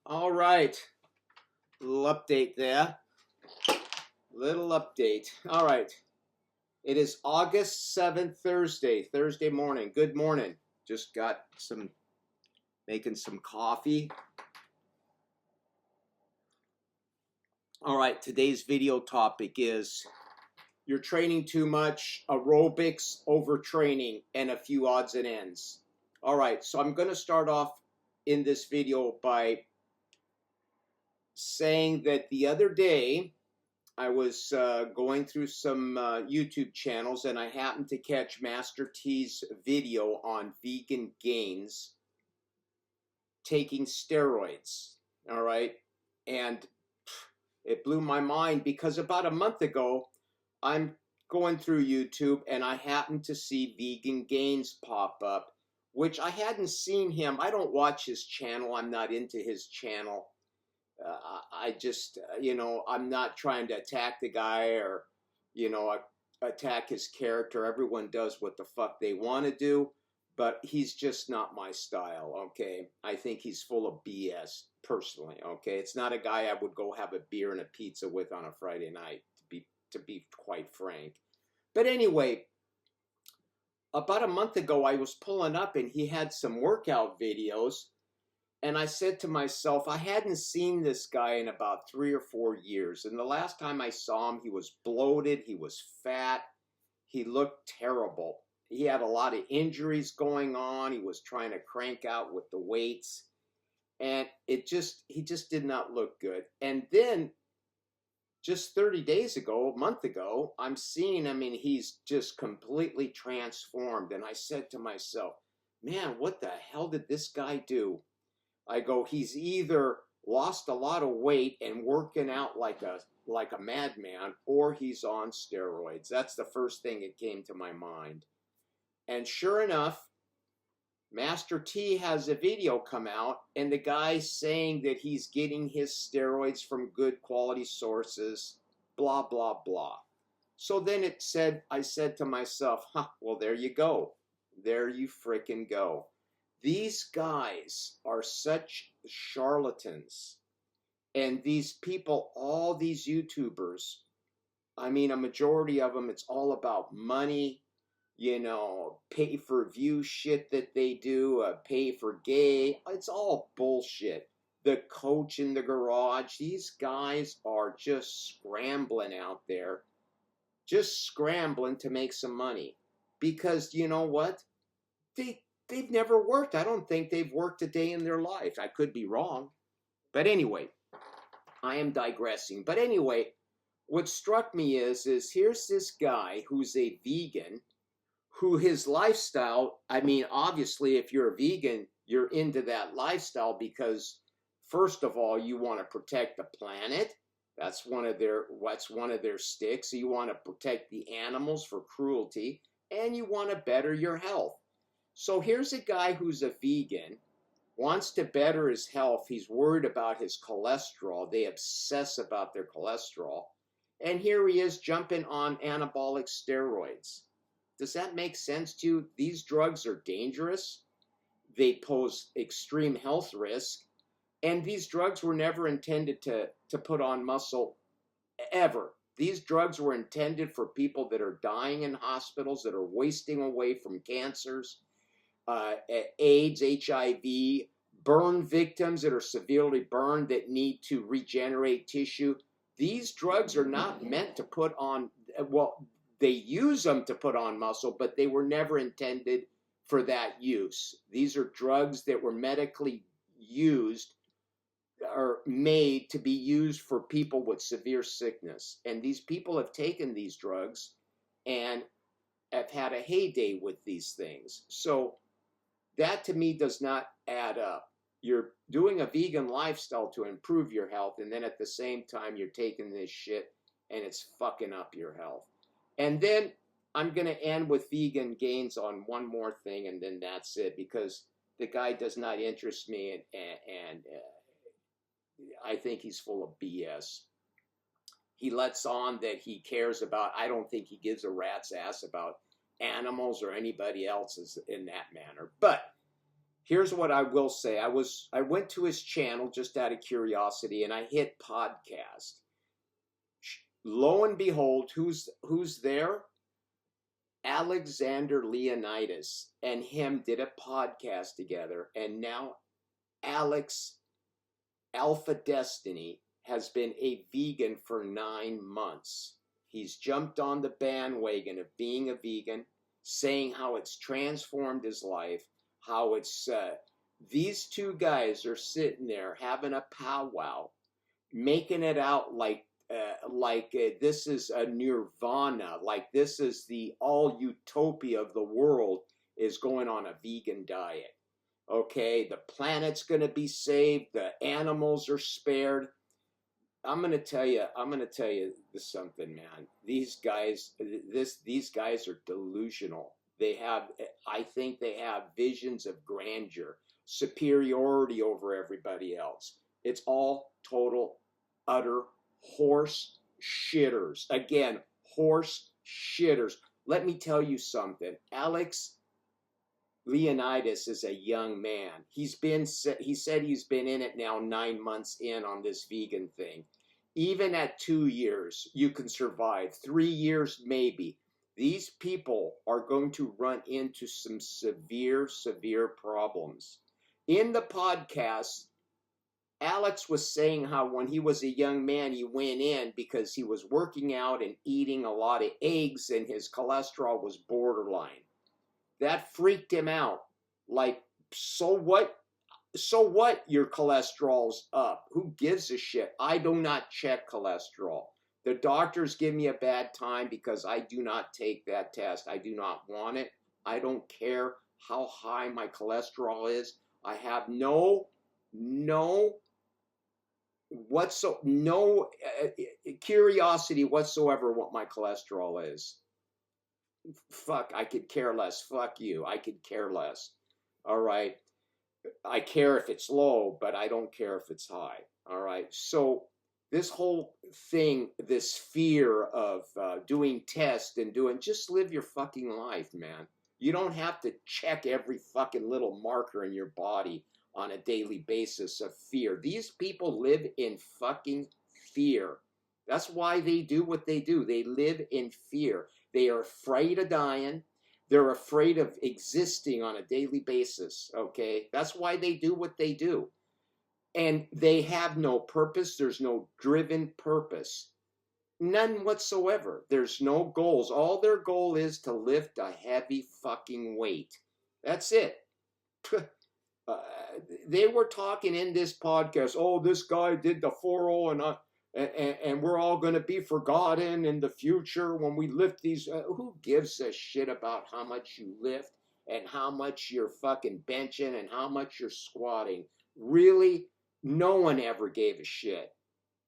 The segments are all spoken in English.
All right, little update there. Little update. All right, it is August 7th, Thursday morning. Good morning. Just got making some coffee. All right, today's video topic is you're training too much, aerobics, overtraining, and a few odds and ends. All right, so I'm going to start off in this video by saying that the other day I was going through some YouTube channels and I happened to catch Master T's video on vegan gains taking steroids. All right, and it blew my mind because about a month ago I'm going through YouTube and I happened to see Vegan Gains pop up, which I hadn't seen him. I don't watch his channel. I'm not into his channel. I just, I'm not trying to attack the guy or, attack his character. Everyone does what the fuck they want to do, but he's just not my style, okay? I think he's full of BS, personally, okay? It's not a guy I would go have a beer and a pizza with on a Friday night, to be quite frank. But anyway, about a month ago, I was pulling up and he had some workout videos. And I said to myself, I hadn't seen this guy in about 3 or 4 years. And the last time I saw him, he was bloated, he was fat, he looked terrible. He had a lot of injuries going on. He was trying to crank out with the weights. And he just did not look good. And then just 30 days ago, a month ago, I'm seeing him and he's just completely transformed. And I said to myself, man, what the hell did this guy do? I go, he's either lost a lot of weight and working out like a madman, or he's on steroids. That's the first thing that came to my mind. And sure enough, Master T has a video come out, and the guy's saying that he's getting his steroids from good quality sources, blah, blah, blah. So then I said to myself, well, there you go. There you frickin' go. These guys are such charlatans. And these people, all these YouTubers, I mean, a majority of them, it's all about money, pay for view shit that they do, pay for gay. It's all bullshit. The coach in the garage, these guys are just scrambling out there, just scrambling to make some money. Because you know what? They've never worked. I don't think they've worked a day in their life. I could be wrong. But anyway, I am digressing. But anyway, what struck me is here's this guy who's a vegan, who his lifestyle, I mean, obviously, if you're a vegan, you're into that lifestyle because, first of all, you want to protect the planet. That's one of their sticks. You want to protect the animals for cruelty, and you want to better your health. So here's a guy who's a vegan, wants to better his health. He's worried about his cholesterol. They obsess about their cholesterol. And here he is jumping on anabolic steroids. Does that make sense to you? These drugs are dangerous. They pose extreme health risk. And these drugs were never intended to put on muscle ever. These drugs were intended for people that are dying in hospitals, that are wasting away from cancers, AIDS, HIV, burn victims that are severely burned that need to regenerate tissue. These drugs are not meant to put on, well, they use them to put on muscle, but they were never intended for that use. These are drugs that were medically used or made to be used for people with severe sickness. And these people have taken these drugs and have had a heyday with these things. So that to me does not add up. You're doing a vegan lifestyle to improve your health, and then at the same time you're taking this shit and it's fucking up your health. And then I'm going to end with Vegan Gains on one more thing, and then that's it, because the guy does not interest me, and I think he's full of BS. He lets on that he cares about, I don't think he gives a rat's ass about animals or anybody else in that manner. But here's what I will say. I went to his channel just out of curiosity and I hit podcast. Lo and behold, who's there? Alexander Leonidas and him did a podcast together, and now Alex Alpha Destiny has been a vegan for 9 months. He's jumped on the bandwagon of being a vegan, saying how it's transformed his life, how it's, these two guys are sitting there having a powwow, making it out like this is a nirvana, like this is the all utopia of the world is going on a vegan diet. Okay, the planet's going to be saved, the animals are spared. I'm going to tell you something, man. These guys are delusional. I think they have visions of grandeur, superiority over everybody else. It's all total, utter horse shitters. Again, horse shitters. Let me tell you something. Alex Leonidas is a young man. He said he's been in it now 9 months in on this vegan thing. Even at 2 years, you can survive. 3 years, maybe. These people are going to run into some severe, severe problems. In the podcast, Alex was saying how when he was a young man, he went in because he was working out and eating a lot of eggs and his cholesterol was borderline. That freaked him out. Like, so what? So what? Your cholesterol's up. Who gives a shit? I do not check cholesterol. The doctors give me a bad time because I do not take that test. I do not want it. I don't care how high my cholesterol is. I have no curiosity whatsoever what my cholesterol is. Fuck, I could care less. Fuck you. I could care less. All right. I care if it's low, but I don't care if it's high. All right. So this whole thing, this fear of doing tests and just live your fucking life, man. You don't have to check every fucking little marker in your body on a daily basis of fear. These people live in fucking fear. That's why they do what they do. They live in fear. They are afraid of dying. They're afraid of existing on a daily basis, okay? That's why they do what they do. And they have no purpose. There's no driven purpose. None whatsoever. There's no goals. All their goal is to lift a heavy fucking weight. That's it. They were talking in this podcast, oh, this guy did the 4-0 and we're all going to be forgotten in the future when we lift these. Who gives a shit about how much you lift and how much you're fucking benching and how much you're squatting? Really? No one ever gave a shit.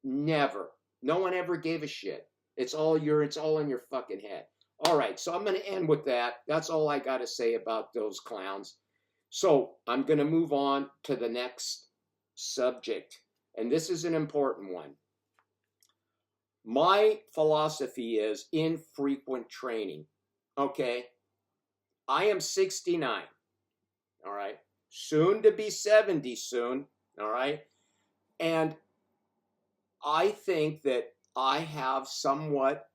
Never. No one ever gave a shit. It's all in your fucking head. All right, so I'm going to end with that. That's all I got to say about those clowns. So I'm going to move on to the next subject, and this is an important one. My philosophy is infrequent training, okay? I am 69, all right? Soon to be 70 soon, all right? And I think that I have somewhat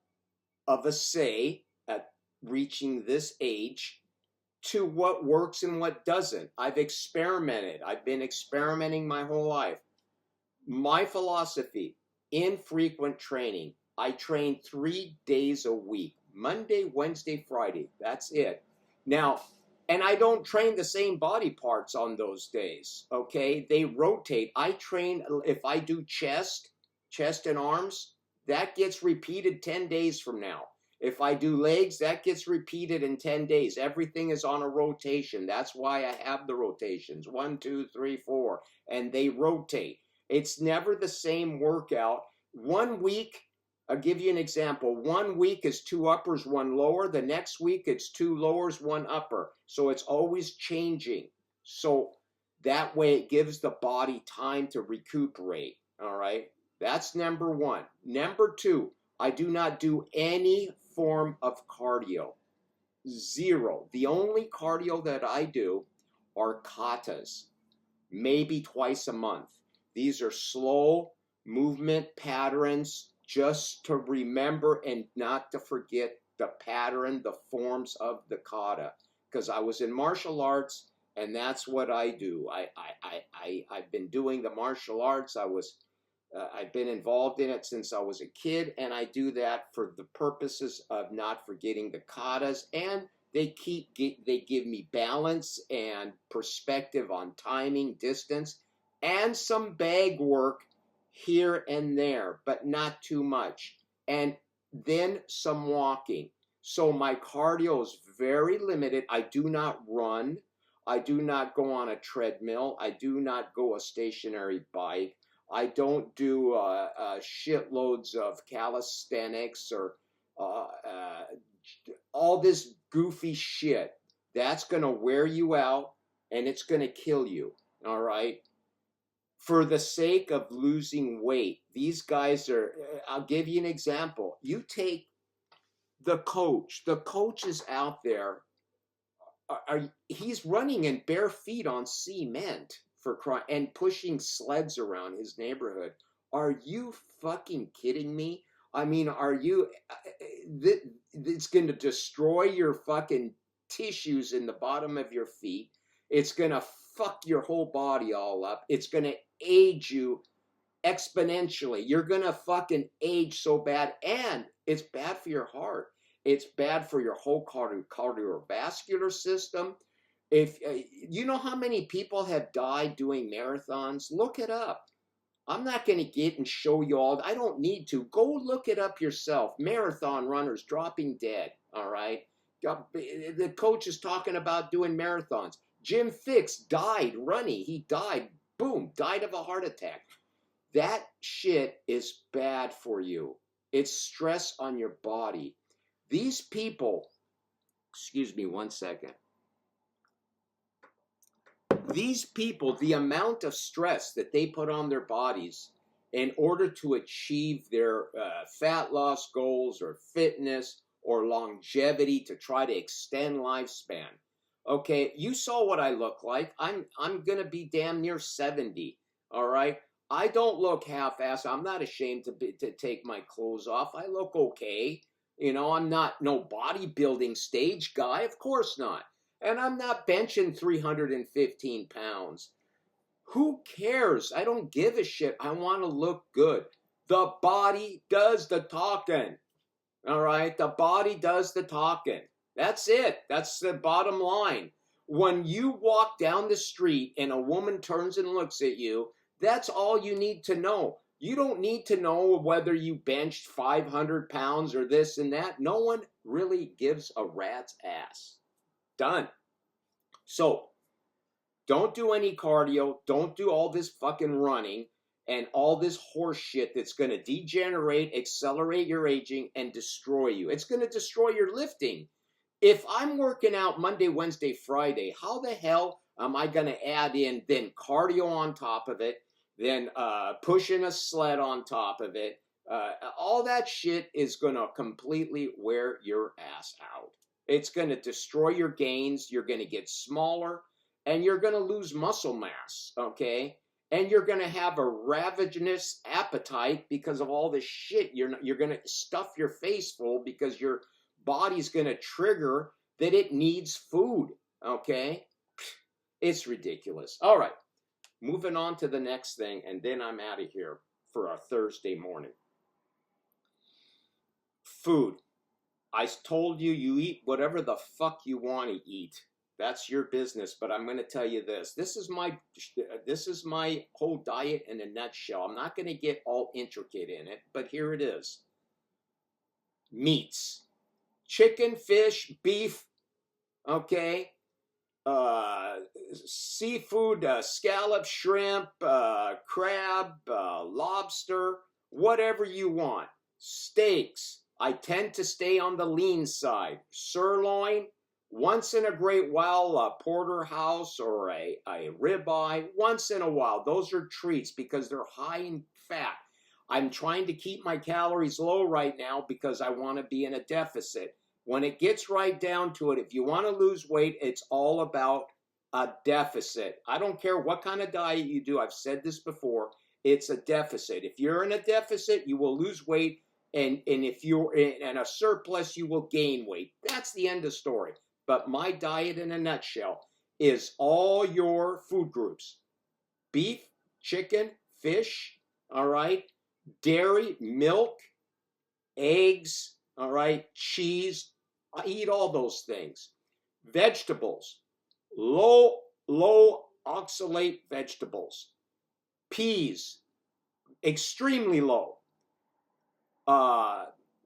of a say at reaching this age to what works and what doesn't. I've experimented. I've been experimenting my whole life. My philosophy, infrequent training. I train 3 days a week, Monday, Wednesday, Friday. That's it. Now, and I don't train the same body parts on those days, okay? They rotate. I train, if I do chest and arms, that gets repeated 10 days from now. If I do legs, that gets repeated in 10 days. Everything is on a rotation. That's why I have the rotations. 1, 2, 3, 4. And they rotate. It's never the same workout. 1 week, I'll give you an example. 1 week is 2 uppers, 1 lower. The next week, it's 2 lowers, 1 upper. So it's always changing. So that way it gives the body time to recuperate. All right. That's number one. Number two, I do not do any form of cardio. Zero. The only cardio that I do are katas, maybe twice a month. These are slow movement patterns just to remember and not to forget the pattern, the forms of the kata. Because I was in martial arts and that's what I do. I've been doing the martial arts. I've been involved in it since I was a kid, and I do that for the purposes of not forgetting the katas, and they give me balance and perspective on timing, distance, and some bag work here and there, but not too much. And then some walking. So my cardio is very limited. I do not run. I do not go on a treadmill. I do not go a stationary bike. I don't do shitloads of calisthenics or all this goofy shit. That's going to wear you out and it's going to kill you. All right. For the sake of losing weight, these guys are, I'll give you an example. You take the coach is out there. He's running in bare feet on cement for crying and pushing sleds around his neighborhood. Are you fucking kidding me? I mean, are you? It's going to destroy your fucking tissues in the bottom of your feet. It's going to fuck your whole body all up. It's going to age you exponentially. You're going to fucking age so bad, and it's bad for your heart. It's bad for your whole cardiovascular system. If you know how many people have died doing marathons, look it up. I'm not going to get and show you all. I don't need to. Go look it up yourself. Marathon runners dropping dead. All right. The coach is talking about doing marathons. Jim Fix died running. He died. Boom. Died of a heart attack. That shit is bad for you. It's stress on your body. These people, excuse me 1 second. These people, the amount of stress that they put on their bodies in order to achieve their fat loss goals or fitness or longevity to try to extend lifespan. Okay, you saw what I look like. I'm gonna be damn near 70. All right, I don't look half-assed. I'm not ashamed to take my clothes off. I look okay. You know, I'm not no bodybuilding stage guy. Of course not. And I'm not benching 315 pounds. Who cares? I don't give a shit. I want to look good. The body does the talking. All right? The body does the talking. That's it. That's the bottom line. When you walk down the street and a woman turns and looks at you, that's all you need to know. You don't need to know whether you benched 500 pounds or this and that. No one really gives a rat's ass. Done. So, don't do any cardio. Don't do all this fucking running and all this horse shit that's going to degenerate, accelerate your aging, and destroy you. It's going to destroy your lifting. If I'm working out Monday, Wednesday, Friday, how the hell am I going to add in then cardio on top of it, then pushing a sled on top of it? All that shit is going to completely wear your ass out. It's going to destroy your gains. You're going to get smaller and you're going to lose muscle mass, okay? And you're going to have a ravenous appetite because of all this shit. You're going to stuff your face full because your body's going to trigger that it needs food, okay? It's ridiculous. All right, moving on to the next thing, and then I'm out of here for our Thursday morning. Food. I told you, you eat whatever the fuck you want to eat. That's your business, but I'm going to tell you this. This is my whole diet in a nutshell. I'm not going to get all intricate in it, but here it is. Meats. Chicken, fish, beef, okay? Seafood, scallop, shrimp, crab, lobster, whatever you want. Steaks. I tend to stay on the lean side. Sirloin, Once in a great while, a porterhouse or a ribeye, once in a while. Those are treats because they're high in fat. I'm trying to keep my calories low right now because I want to be in a deficit. When it gets right down to it, if you want to lose weight, it's all about a deficit. I don't care what kind of diet you do. I've said this before. It's a deficit. If you're in a deficit, you will lose weight. And if you're in a surplus, you will gain weight. That's the end of story. But my diet in a nutshell is all your food groups: beef, chicken, fish, all right, dairy, milk, eggs, all right, cheese. I eat all those things. Vegetables, low oxalate vegetables. Peas, extremely low.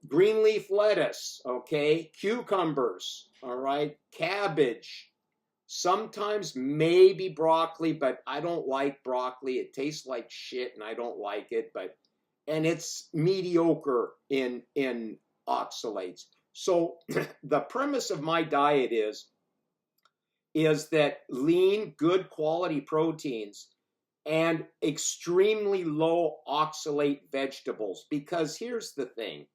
Green leaf lettuce, okay, cucumbers, all right, cabbage, sometimes maybe broccoli, but I don't like broccoli. It tastes like shit and I don't like it, and it's mediocre in oxalates. So the premise of my diet is that lean, good quality proteins and extremely low oxalate vegetables. Because here's the thing,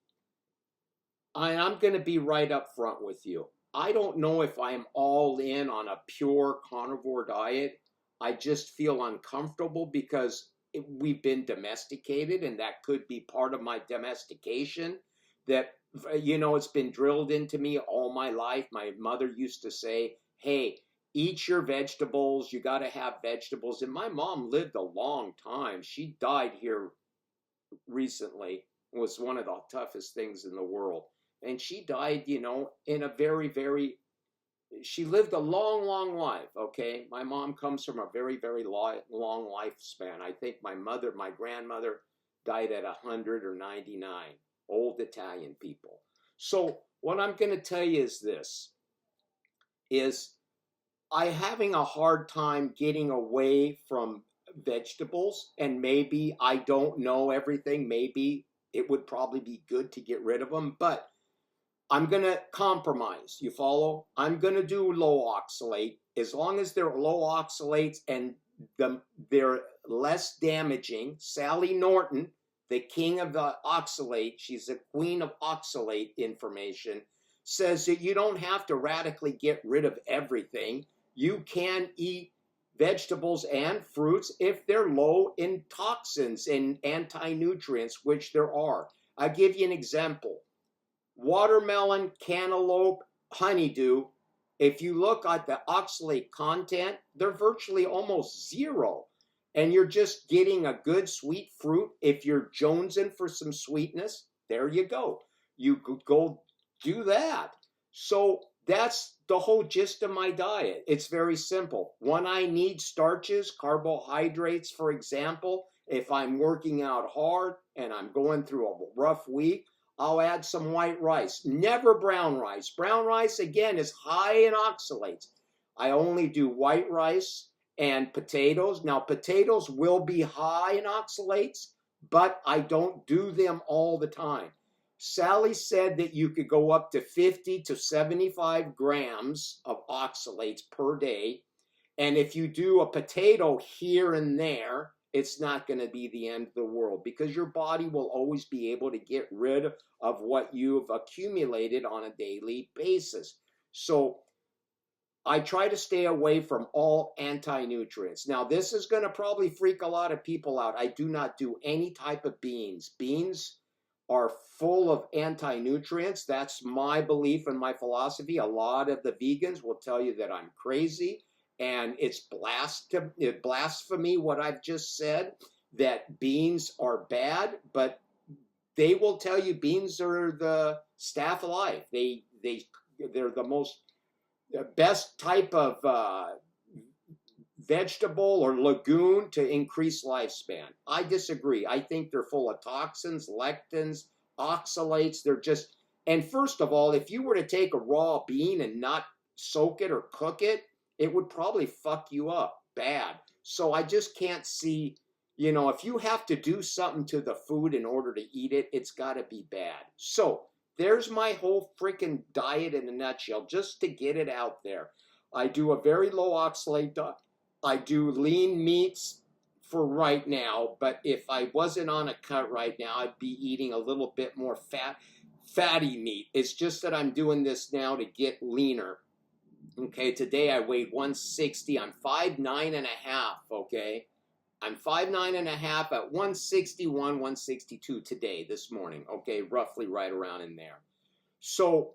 I'm going to be right up front with you. I don't know if I'm all in on a pure carnivore diet. I just feel uncomfortable because we've been domesticated, and that could be part of my domestication. That, it's been drilled into me all my life. My mother used to say, hey, eat your vegetables. You got to have vegetables. And my mom lived a long time. She died here recently. It was one of the toughest things in the world. And she died, in a very, she lived a long life, okay? My mom comes from a very long lifespan. I think my grandmother died at 100 or 99, old Italian people. So what I'm going to tell you is this, is I'm having a hard time getting away from vegetables, and maybe I don't know everything. Maybe it would probably be good to get rid of them, but I'm going to compromise. You follow? I'm going to do low oxalate. As long as they're low oxalates and they're less damaging. Sally Norton, the king of the oxalate, she's the queen of oxalate information, says that you don't have to radically get rid of everything. You can eat vegetables and fruits if they're low in toxins and anti-nutrients, which there are. I'll give you an example. Watermelon, cantaloupe, honeydew, if you look at the oxalate content, they're virtually almost zero. And you're just getting a good sweet fruit. If you're jonesing for some sweetness, there you go. You could go do that. So that's the whole gist of my diet. It's very simple. When I need starches, carbohydrates, for example, if I'm working out hard and I'm going through a rough week, I'll add some white rice, never brown rice. Brown rice, again, is high in oxalates. I only do white rice and potatoes. Now, potatoes will be high in oxalates, but I don't do them all the time. Sally said that you could go up to 50 to 75 grams of oxalates per day. And if you do a potato here and there, it's not going to be the end of the world, because your body will always be able to get rid of what you've accumulated on a daily basis. So I try to stay away from all anti-nutrients. Now, this is going to probably freak a lot of people out. I do not do any type of beans. Beans are full of anti-nutrients. That's my belief and my philosophy. A lot of the vegans will tell you that I'm crazy. And it's blasphemy what I've just said, that beans are bad, but they will tell you beans are the staff of life. They're the best type of vegetable or legume to increase lifespan. I disagree. I think they're full of toxins, lectins, oxalates. And first of all, if you were to take a raw bean and not soak it or cook it, it would probably fuck you up bad. So I just can't see, if you have to do something to the food in order to eat it, it's got to be bad. So there's my whole freaking diet in a nutshell, just to get it out there. I do a very low oxalate diet. I do lean meats for right now, but if I wasn't on a cut right now, I'd be eating a little bit more fatty meat. It's just that I'm doing this now to get leaner. Okay, today I weighed 160. I'm 5'9" and a half, okay? I'm 5'9" and a half at 161, 162 today, this morning, okay? Roughly right around in there. So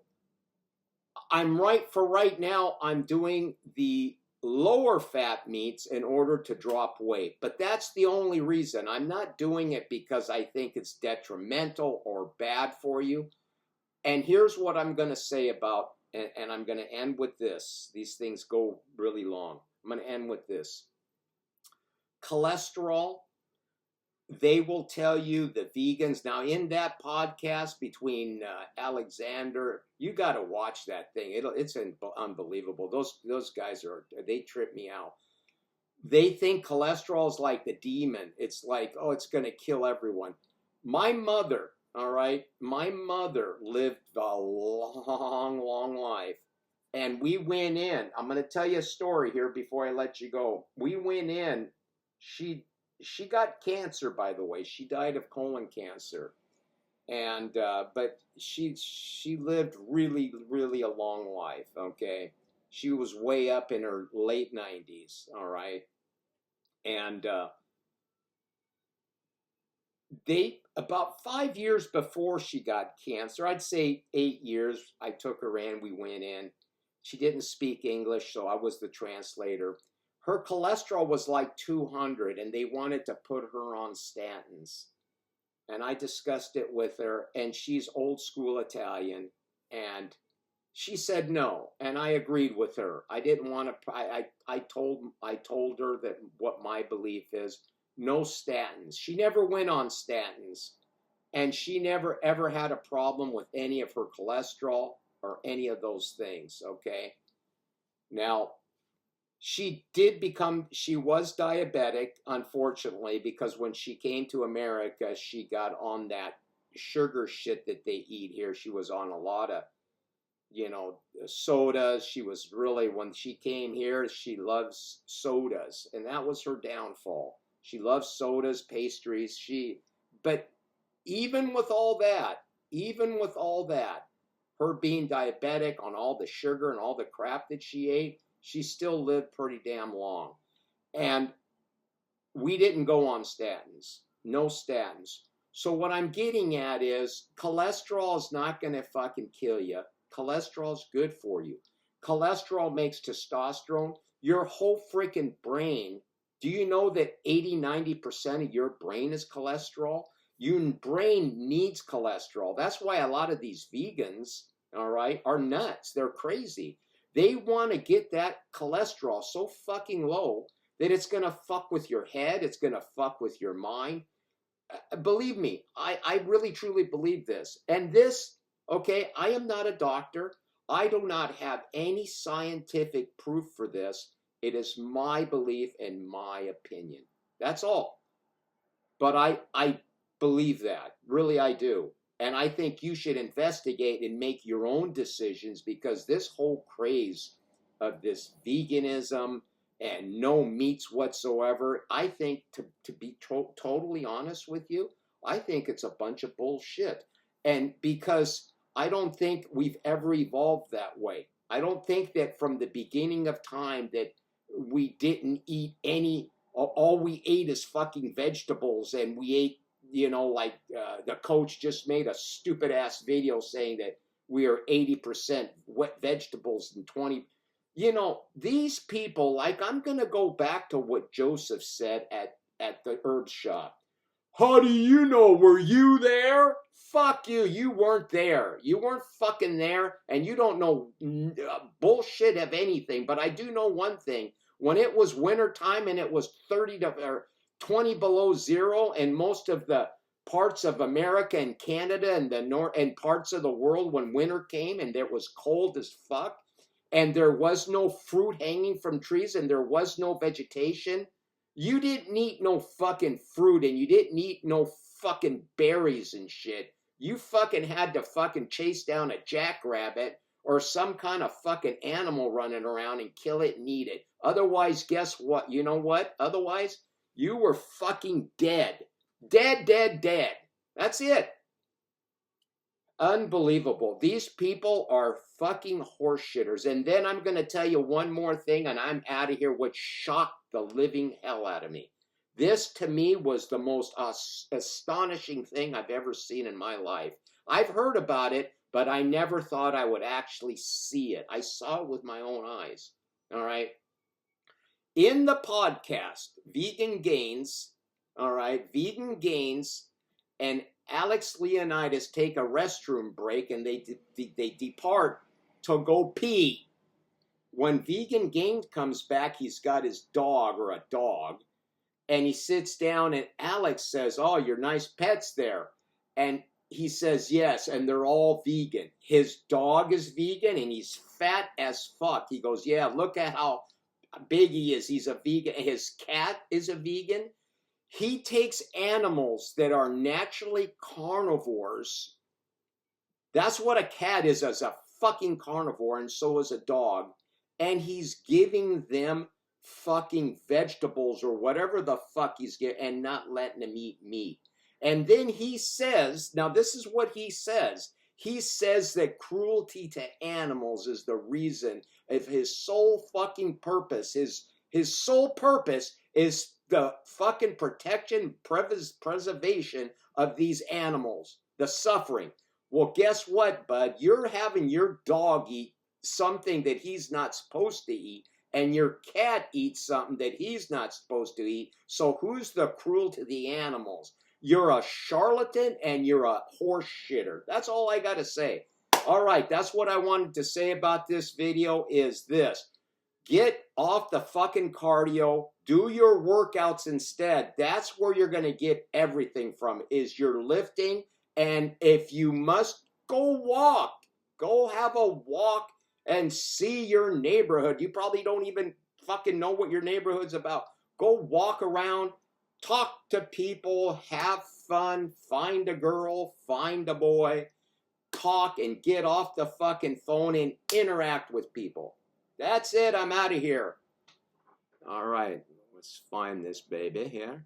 right now, I'm doing the lower fat meats in order to drop weight. But that's the only reason. I'm not doing it because I think it's detrimental or bad for you. And here's what I'm going to say about, and I'm going to end with this. These things go really long. I'm going to end with this. Cholesterol, they will tell you, the vegans. Now, in that podcast between Alexander, you got to watch that thing. It's unbelievable. Those guys they trip me out. They think cholesterol is like the demon. It's like, oh, it's going to kill everyone. My mother, all right, my mother lived a long, long life. And we went in. I'm going to tell you a story here before I let you go. We went in. She got cancer, by the way. She died of colon cancer, and but she lived really, really a long life. Okay, she was way up in her late 90s. All right, and they about 5 years before she got cancer, I'd say 8 years. I took her in. We went in. She didn't speak English, so I was the translator. Her cholesterol was like 200, and they wanted to put her on statins. And I discussed it with her, and she's old school Italian, and she said no, and I agreed with her. I didn't want to. I told her that what my belief is: no statins. She never went on statins, and she never ever had a problem with any of her cholesterol or any of those things. Okay, now. She was diabetic, unfortunately, because when she came to America, she got on that sugar shit that they eat here. She was on a lot of, sodas. She was really, when she came here, she loves sodas, and that was her downfall. She loves sodas, pastries. But even with all that, her being diabetic on all the sugar and all the crap that she ate, she still lived pretty damn long. And we didn't go on statins. No statins. So what I'm getting at is cholesterol is not going to fucking kill you. Cholesterol is good for you. Cholesterol makes testosterone. Your whole freaking brain. Do you know that 80-90% of your brain is cholesterol? Your brain needs cholesterol. That's why a lot of these vegans, all right, are nuts. They're crazy. They want to get that cholesterol so fucking low that it's going to fuck with your head. It's going to fuck with your mind. Believe me, I really truly believe this. And this, okay, I am not a doctor. I do not have any scientific proof for this. It is my belief and my opinion. That's all. But I believe that. Really, I do. And I think you should investigate and make your own decisions, because this whole craze of this veganism and no meats whatsoever, I think, to be totally honest with you, I think it's a bunch of bullshit. And because I don't think we've ever evolved that way. I don't think that from the beginning of time that we didn't eat all we ate is fucking vegetables, and we ate, the coach just made a stupid ass video saying that we are 80% wet vegetables and 20. These people, like, I'm going to go back to what Joseph said at the herb shop. How do you know? Were you there? Fuck you. You weren't there. You weren't fucking there, and you don't know bullshit of anything. But I do know one thing. When it was winter time and it was 20 below zero, and most of the parts of America and Canada and the north and parts of the world, when winter came and it was cold as fuck, and there was no fruit hanging from trees and there was no vegetation, you didn't eat no fucking fruit, and you didn't eat no fucking berries and shit. You fucking had to fucking chase down a jackrabbit or some kind of fucking animal running around and kill it and eat it. Otherwise, guess what? You know what? Otherwise, you were fucking dead. Dead, dead, dead. That's it. Unbelievable. These people are fucking horseshitters. And then I'm going to tell you one more thing, and I'm out of here, which shocked the living hell out of me. This, to me, was the most astonishing thing I've ever seen in my life. I've heard about it, but I never thought I would actually see it. I saw it with my own eyes. All right. In the podcast, Vegan Gains, all right, Vegan Gains and Alex Leonidas take a restroom break and they depart to go pee. When Vegan Gains comes back, he's got his dog or a dog, and he sits down and Alex says, "Oh, your nice pet's there." And he says, "Yes," and they're all vegan. His dog is vegan and he's fat as fuck. He goes, "Yeah, look at how big he is. He's a vegan." His cat is a vegan. He takes animals that are naturally carnivores. That's what a cat is, as a fucking carnivore, and so is a dog. And he's giving them fucking vegetables or whatever the fuck he's getting and not letting them eat meat. And then he says, now this is what he says. He says that cruelty to animals is the reason of his sole fucking purpose. His sole purpose is the fucking protection, preservation of these animals, the suffering. Well, guess what, bud? You're having your dog eat something that he's not supposed to eat, and your cat eats something that he's not supposed to eat. So who's the cruel to the animals? You're a charlatan and you're a horse shitter. That's all I got to say. All right, that's what I wanted to say about this video is this. Get off the fucking cardio. Do your workouts instead. That's where you're going to get everything from, is your lifting. And if you must, go walk. Go have a walk and see your neighborhood. You probably don't even fucking know what your neighborhood's about. Go walk around, talk to people, have fun, find a girl, find a boy, talk and get off the fucking phone and interact with people. That's it. I'm out of here. All right. Let's find this baby here.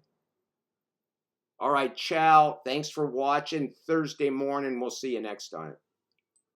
All right. Ciao. Thanks for watching. Thursday morning. We'll see you next time.